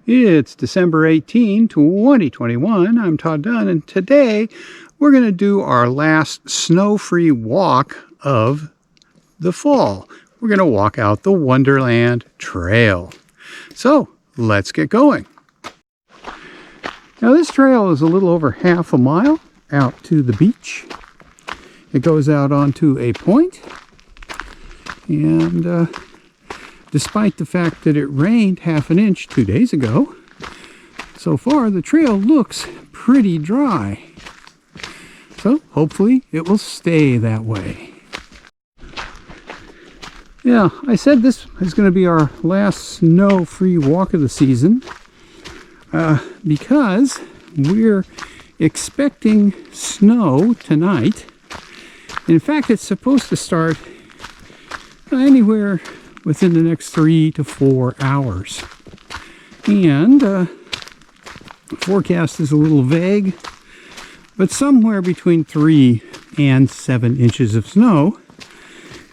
It's December 18, 2021. I'm Todd Dunn, and today we're going to do our last snow-free walk of the fall. We're going to walk out the Wonderland Trail. So, let's get going. Now, this trail is a little over half a mile out to the beach. It goes out onto a point, and despite the fact that it rained half an inch 2 days ago, so far the trail looks pretty dry. So hopefully it will stay that way. Yeah, I said this is going to be our last snow-free walk of the season because we're expecting snow tonight. In fact, it's supposed to start anywhere within the next 3 to 4 hours. And the forecast is a little vague, but somewhere between 3 and 7 inches of snow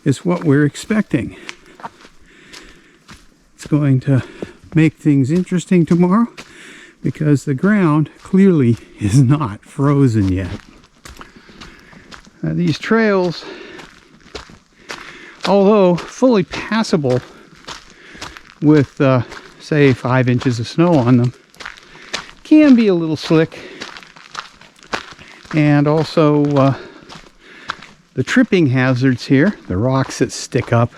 is what we're expecting. It's going to make things interesting tomorrow because the ground clearly is not frozen yet. These trails, although fully passable with, say, 5 inches of snow on them, can be a little slick. And also, the tripping hazards here, the rocks that stick up,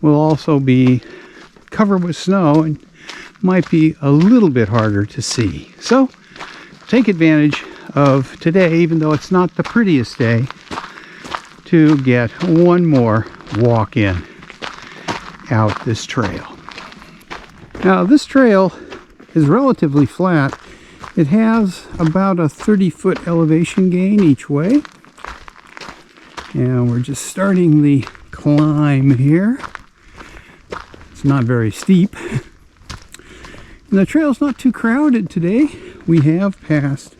will also be covered with snow and might be a little bit harder to see. So, take advantage of today, even though it's not the prettiest day, to get one more walk in out this trail. Now, this trail is relatively flat. It has about a 30-foot elevation gain each way, and we're just starting the climb here. It's not very steep, and the trail's not too crowded today. We have passed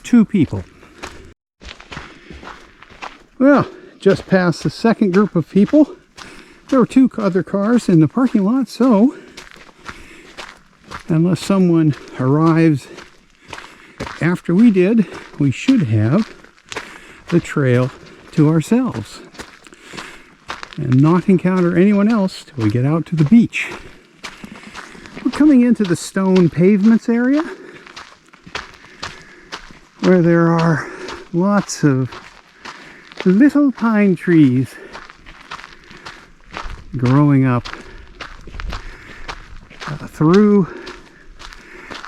2 people. Well, just past the second group of people. There were 2 other cars in the parking lot, so unless someone arrives after we did, we should have the trail to ourselves and not encounter anyone else till we get out to the beach. We're coming into the stone pavements area where there are lots of little pine trees growing up through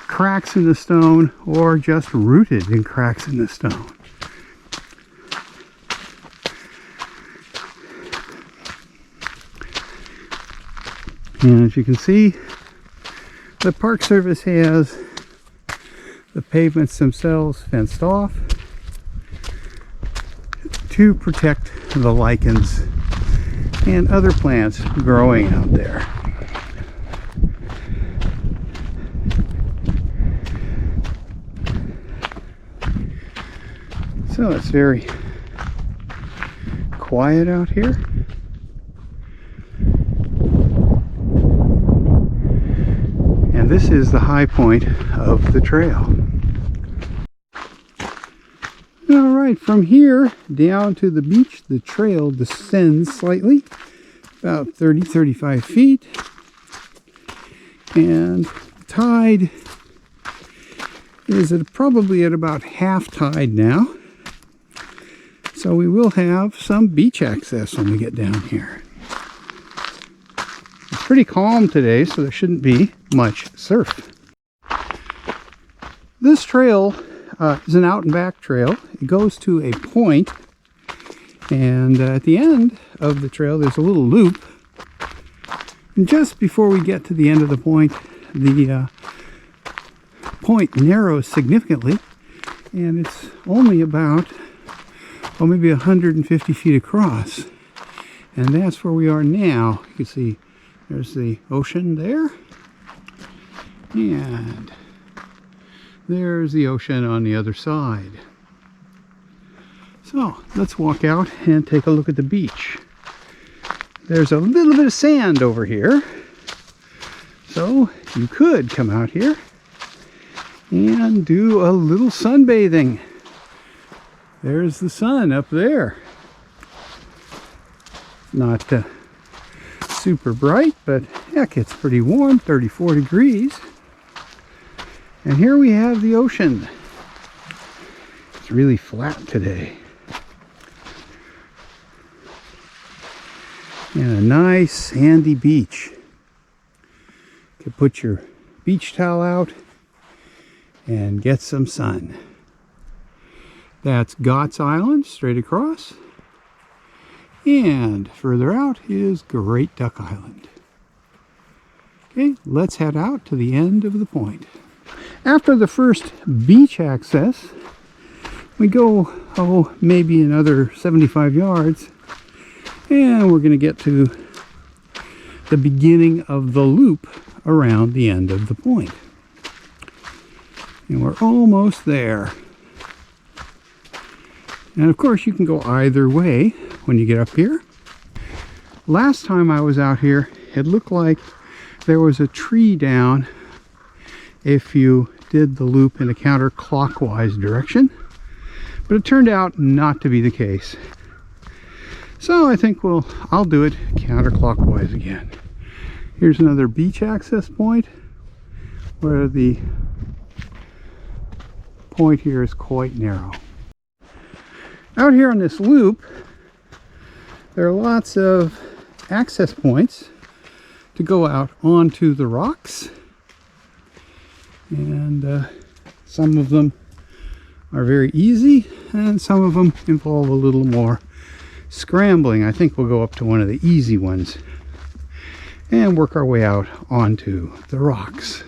cracks in the stone or just rooted in cracks in the stone. And as you can see, the Park Service has the pavements themselves fenced off to protect the lichens and other plants growing out there. So it's very quiet out here. And this is the high point of the trail. Alright, from here down to the beach, the trail descends slightly, about 30-35 feet. And the tide is probably at about half tide now. So we will have some beach access when we get down here. It's pretty calm today, so there shouldn't be much surf. This trail is an out and back trail. It goes to a point, and at the end of the trail there's a little loop. And just before we get to the end of the point narrows significantly, and it's only about maybe 150 feet across, and that's where we are now. You can see there's the ocean there, and there's the ocean on the other side. So let's walk out and take a look at the beach. There's a little bit of sand over here, So you could come out here and do a little sunbathing. There's the sun up there. Not super bright, but heck, it's pretty warm, 34 degrees. And here we have the ocean. It's really flat today. And a nice sandy beach. You could put your beach towel out and get some sun. That's Gotts Island straight across. And further out is Great Duck Island. Okay, let's head out to the end of the point. After the first beach access, we go, maybe another 75 yards, and we're going to get to the beginning of the loop around the end of the point. And we're almost there. And of course, you can go either way when you get up here. Last time I was out here, it looked like there was a tree down if you did the loop in a counterclockwise direction, but it turned out not to be the case. So I think I'll do it counterclockwise again. Here's another beach access point where the point here is quite narrow. Out here on this loop, there are lots of access points to go out onto the rocks, and some of them are very easy and some of them involve a little more scrambling. I think we'll go up to one of the easy ones and work our way out onto the rocks.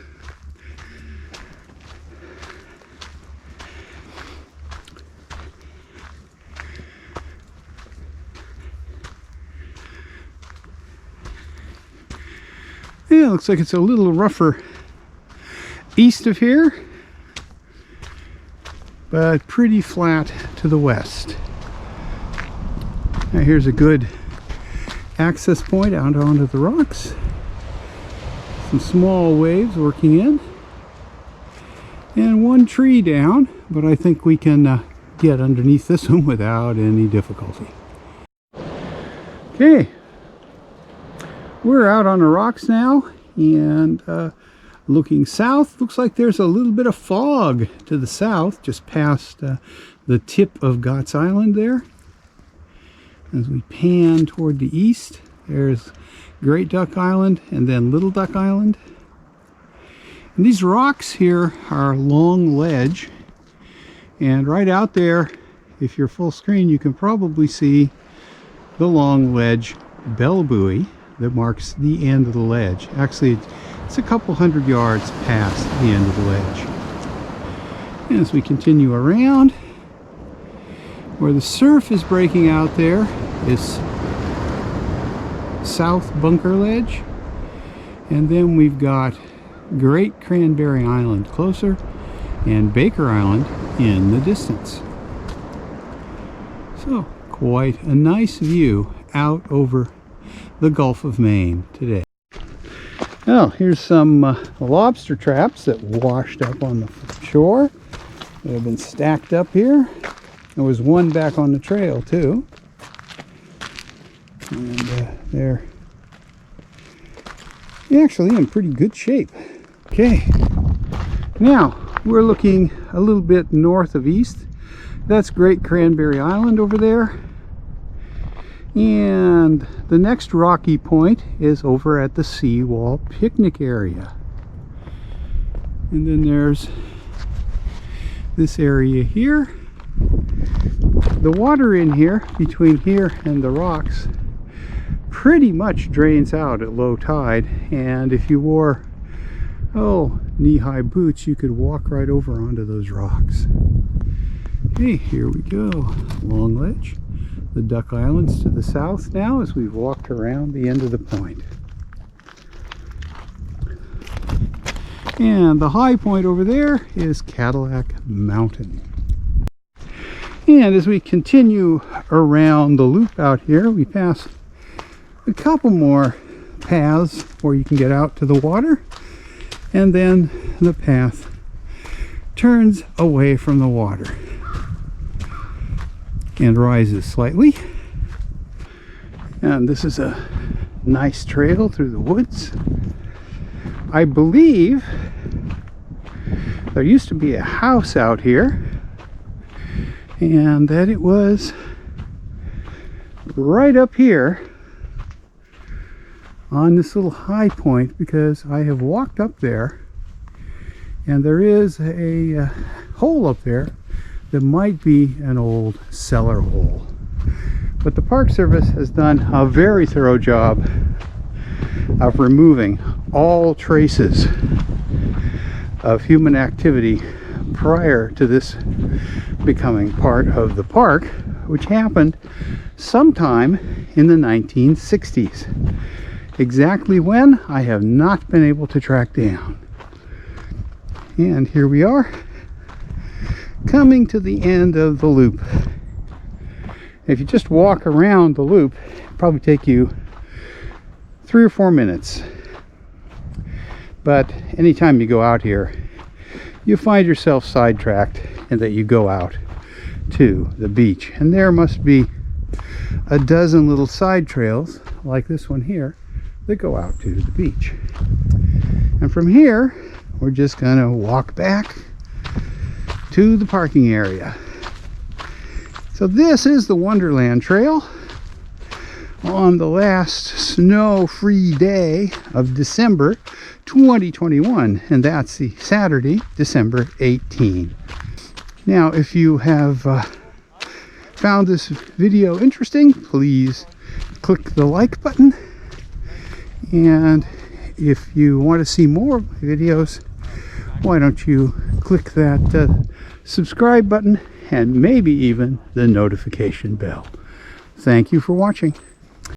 Yeah, looks like it's a little rougher east of here, but pretty flat to the west. Now here's a good access point out onto the rocks. Some small waves working in. And one tree down, but I think we can get underneath this one without any difficulty. Okay. We're out on the rocks now, and looking south, looks like there's a little bit of fog to the south, just past the tip of Gotts Island there. As we pan toward the east, there's Great Duck Island and then Little Duck Island. And these rocks here are Long Ledge, and right out there, if you're full screen, you can probably see the Long Ledge bell buoy that marks the end of the ledge. Actually, it's a couple hundred yards past the end of the ledge. And as we continue around, where the surf is breaking out there is South Bunker Ledge, and then we've got Great Cranberry Island closer and Baker Island in the distance. So quite a nice view out over the Gulf of Maine today. Well, here's some lobster traps that washed up on the shore that have been stacked up here. There was one back on the trail too, and they're actually in pretty good shape. Okay, now we're looking a little bit north of east. That's Great Cranberry Island over there. And the next rocky point is over at the Seawall picnic area. And then there's this area here. The water in here, between here and the rocks, pretty much drains out at low tide. And if you wore, knee-high boots, you could walk right over onto those rocks. Okay, here we go. Long Ledge. The Duck Islands to the south now as we've walked around the end of the point. And the high point over there is Cadillac Mountain. And as we continue around the loop out here, we pass a couple more paths where you can get out to the water, and then the path turns away from the water and rises slightly. And this is a nice trail through the woods. I believe there used to be a house out here, and that it was right up here on this little high point, because I have walked up there and there is a hole up there that might be an old cellar hole. But the Park Service has done a very thorough job of removing all traces of human activity prior to this becoming part of the park, which happened sometime in the 1960s. Exactly when, I have not been able to track down. And here we are, coming to the end of the loop. If you just walk around the loop, it'll probably take you 3 or 4 minutes. But anytime you go out here, you find yourself sidetracked and that you go out to the beach. And there must be a dozen little side trails like this one here that go out to the beach. And from here, we're just going to walk back to the parking area. So this is the Wonderland Trail on the last snow-free day of December 2021, and that's the Saturday, December 18. Now, if you have found this video interesting, please click the like button, and if you want to see more videos, why don't you click that subscribe button and maybe even the notification bell. Thank you for watching.